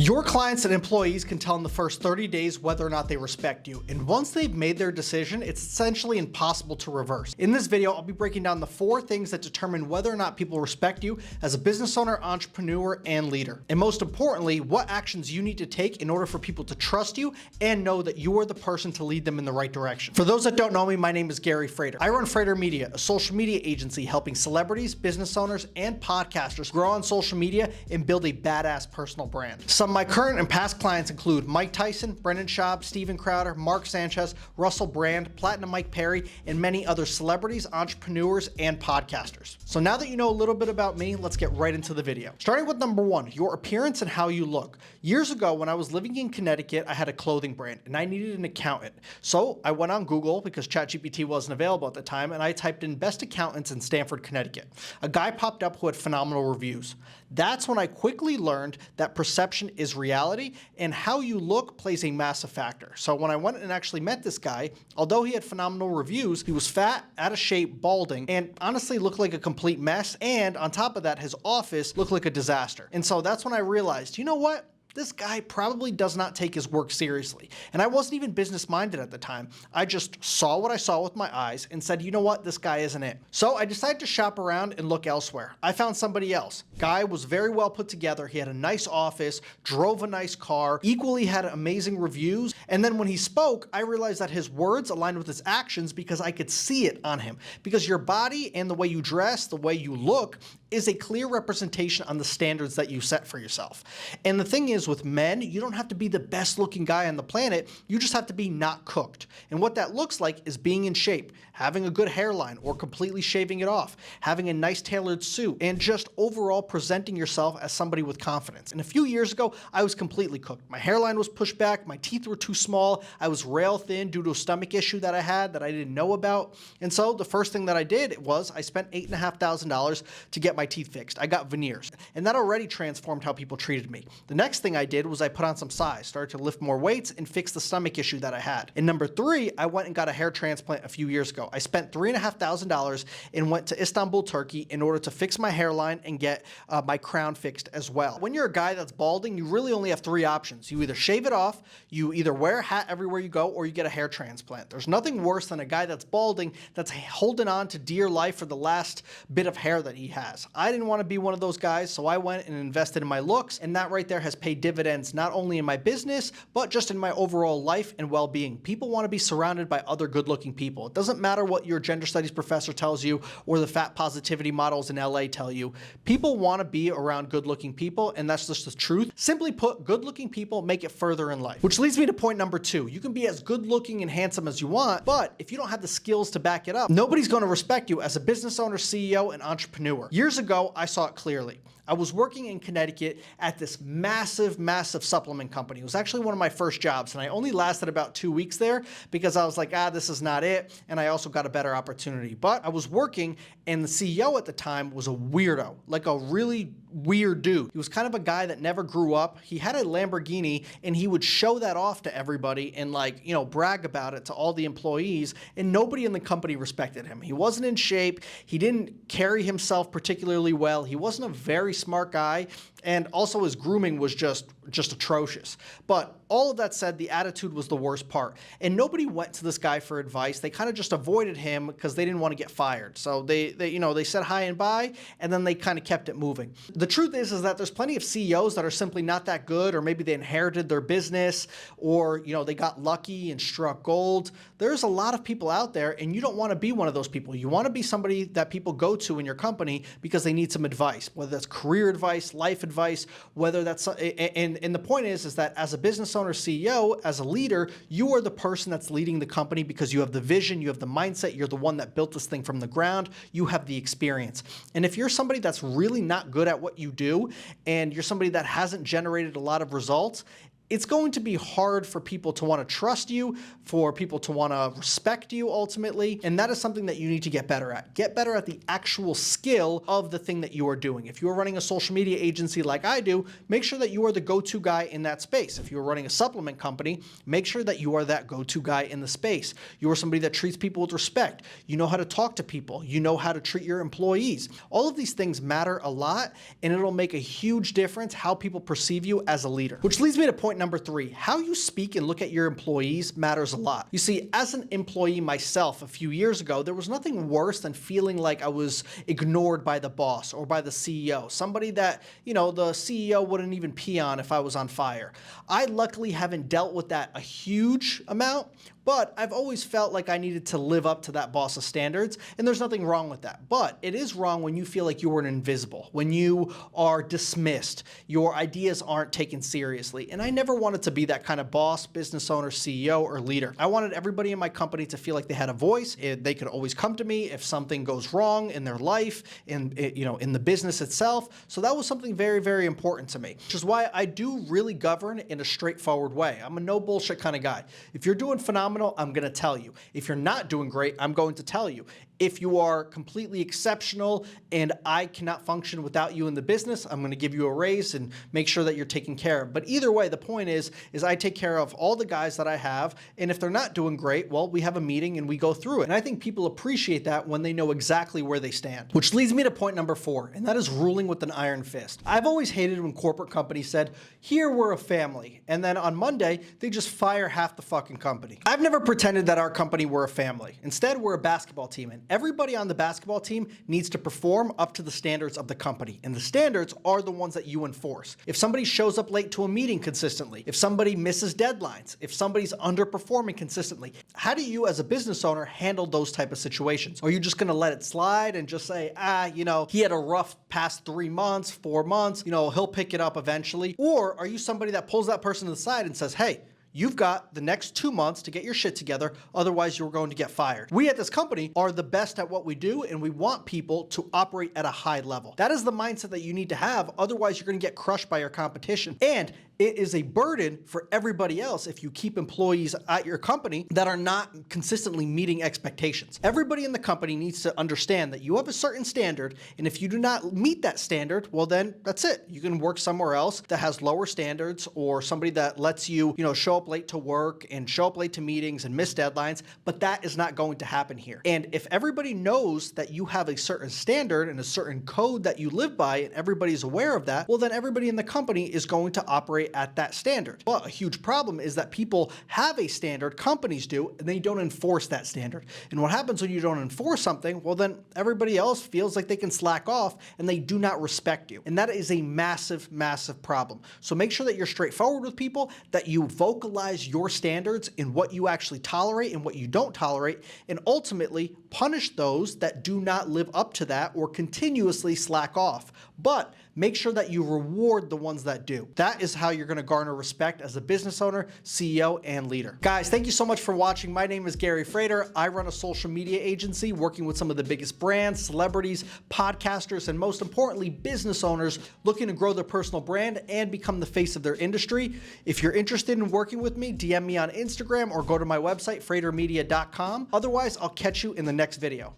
Your clients and employees can tell in the first 30 days whether or not they respect you. And once they've made their decision, it's essentially impossible to reverse. In this video, I'll be breaking down the 4 things that determine whether or not people respect you as a business owner, entrepreneur, and leader. And most importantly, what actions you need to take in order for people to trust you and know that you are the person to lead them in the right direction. For those that don't know me, my name is Gary Frayter. I run Frayter Media, a social media agency helping celebrities, business owners, and podcasters grow on social media and build a badass personal brand. Some of my current and past clients include Mike Tyson, Brendan Schaub, Steven Crowder, Mark Sanchez, Russell Brand, Platinum Mike Perry, and many other celebrities, entrepreneurs, and podcasters. So now that you know a little bit about me, let's get right into the video. Starting with number 1, your appearance and how you look. Years ago, when I was living in Connecticut, I had a clothing brand and I needed an accountant. So I went on Google because ChatGPT wasn't available at the time, and I typed in best accountants in Stamford, Connecticut. A guy popped up who had phenomenal reviews. That's when I quickly learned that perception is reality and how you look plays a massive factor. So when I went and actually met this guy, although he had phenomenal reviews, he was fat, out of shape, balding, and honestly looked like a complete mess. And on top of that, his office looked like a disaster. And so that's when I realized, you know what? This guy probably does not take his work seriously. And I wasn't even business minded at the time. I just saw what I saw with my eyes and said, you know what, this guy isn't it. So I decided to shop around and look elsewhere. I found somebody else. Guy was very well put together. He had a nice office, drove a nice car, equally had amazing reviews. And then when he spoke, I realized that his words aligned with his actions because I could see it on him. Because your body and the way you dress, the way you look, is a clear representation on the standards that you set for yourself. And the thing is, with men, you don't have to be the best looking guy on the planet. You just have to be not cooked. And what that looks like is being in shape, having a good hairline or completely shaving it off, having a nice tailored suit, and just overall presenting yourself as somebody with confidence. And a few years ago, I was completely cooked. My hairline was pushed back, my teeth were too small, I was rail thin due to a stomach issue that I had that I didn't know about. And so the first thing that I did was I spent $8,500 to get my teeth fixed. I got veneers, and that already transformed how people treated me. The next thing I did was I put on some size, started to lift more weights, and fix the stomach issue that I had. And number 3, I went and got a hair transplant a few years ago. I spent $3,500 and went to Istanbul, Turkey in order to fix my hairline and get my crown fixed as well. When you're a guy that's balding, you really only have 3 options. You either shave it off, you either wear a hat everywhere you go, or you get a hair transplant. There's nothing worse than a guy that's balding that's holding on to dear life for the last bit of hair that he has. I didn't want to be one of those guys, so I went and invested in my looks, and that right there has paid dividends not only in my business, but just in my overall life and well-being. People want to be surrounded by other good-looking people. It doesn't matter what your gender studies professor tells you or the fat positivity models in LA tell you. People want to be around good-looking people, and that's just the truth. Simply put, good-looking people make it further in life. Which leads me to point number 2. You can be as good-looking and handsome as you want, but if you don't have the skills to back it up, nobody's going to respect you as a business owner, CEO, and entrepreneur. Years ago, I saw it clearly. I was working in Connecticut at this massive supplement company. It was actually one of my first jobs, and I only lasted about 2 weeks there because I was like, this is not it, and I also got a better opportunity. But I was working, and the CEO at the time was a weirdo, like a really weird dude. He was kind of a guy that never grew up. He had a Lamborghini, and he would show that off to everybody and brag about it to all the employees, and nobody in the company respected him. He wasn't in shape. He didn't carry himself particularly well. He wasn't a very smart guy, and also his grooming was just atrocious. But all of that said, the attitude was the worst part. And nobody went to this guy for advice. They kind of just avoided him because they didn't want to get fired. So they said hi and bye, and then they kind of kept it moving. The truth is that there's plenty of CEOs that are simply not that good, or maybe they inherited their business, or they got lucky and struck gold. There's a lot of people out there, and you don't want to be one of those people. You want to be somebody that people go to in your company because they need some advice, whether that's career advice, life advice, whether that's and the point is that as a business owner, CEO, as a leader, you are the person that's leading the company because you have the vision, you have the mindset, you're the one that built this thing from the ground, you have the experience. And if you're somebody that's really not good at what you do, and you're somebody that hasn't generated a lot of results, it's going to be hard for people to want to trust you, for people to want to respect you ultimately. And that is something that you need to get better at. Get better at the actual skill of the thing that you are doing. If you are running a social media agency like I do, make sure that you are the go-to guy in that space. If you're running a supplement company, make sure that you are that go-to guy in the space. You are somebody that treats people with respect. You know how to talk to people. You know how to treat your employees. All of these things matter a lot, and it'll make a huge difference how people perceive you as a leader. Which leads me to point number 3. How you speak and look at your employees matters a lot. You see, as an employee myself a few years ago, there was nothing worse than feeling like I was ignored by the boss or by the CEO. Somebody that, the CEO wouldn't even pee on if I was on fire. I luckily haven't dealt with that a huge amount, but I've always felt like I needed to live up to that boss's standards, and there's nothing wrong with that. But it is wrong when you feel like you are invisible, when you are dismissed, your ideas aren't taken seriously. And I never wanted to be that kind of boss, business owner, CEO, or leader. I wanted everybody in my company to feel like they had a voice. They could always come to me if something goes wrong in their life, in the business itself. So that was something very, very important to me, which is why I do really govern in a straightforward way. I'm a no bullshit kind of guy. If you're doing phenomenal, I'm going to tell you. If you're not doing great, I'm going to tell you. If you are completely exceptional and I cannot function without you in the business, I'm going to give you a raise and make sure that you're taken care of. But either way, the point is I take care of all the guys that I have. And if they're not doing great, well, we have a meeting and we go through it. And I think people appreciate that when they know exactly where they stand. Which leads me to point number 4, and that is ruling with an iron fist. I've always hated when corporate companies said, here we're a family. And then on Monday, they just fire half the fucking company. I've never pretended that our company were a family. Instead, we're a basketball team, and everybody on the basketball team needs to perform up to the standards of the company. And the standards are the ones that you enforce. If somebody shows up late to a meeting consistently, if somebody misses deadlines, if somebody's underperforming consistently, how do you as a business owner handle those type of situations? Are you just going to let it slide and just say, he had a rough past 3 months, 4 months, he'll pick it up eventually? Or are you somebody that pulls that person to the side and says, hey, you've got the next 2 months to get your shit together, otherwise you're going to get fired. We at this company are the best at what we do, and we want people to operate at a high level. That is the mindset that you need to have, otherwise you're going to get crushed by your competition. And it is a burden for everybody else if you keep employees at your company that are not consistently meeting expectations. Everybody in the company needs to understand that you have a certain standard, and if you do not meet that standard, well then that's it. You can work somewhere else that has lower standards, or somebody that lets you, show up late to work and show up late to meetings and miss deadlines, but that is not going to happen here. And if everybody knows that you have a certain standard and a certain code that you live by, and everybody's aware of that, well then everybody in the company is going to operate at that standard. But a huge problem is that people have a standard, companies do, and they don't enforce that standard. And what happens when you don't enforce something, well then everybody else feels like they can slack off and they do not respect you. And that is a massive, massive problem. So make sure that you're straightforward with people, that you vocalize your standards and what you actually tolerate and what you don't tolerate, and ultimately punish those that do not live up to that or continuously slack off. But make sure that you reward the ones that do. That is how you're going to garner respect as a business owner, CEO, and leader. Guys, thank you so much for watching. My name is Gary Frayter. I run a social media agency working with some of the biggest brands, celebrities, podcasters, and most importantly, business owners looking to grow their personal brand and become the face of their industry. If you're interested in working with me, DM me on Instagram or go to my website, fraytermedia.com. Otherwise, I'll catch you in the next video.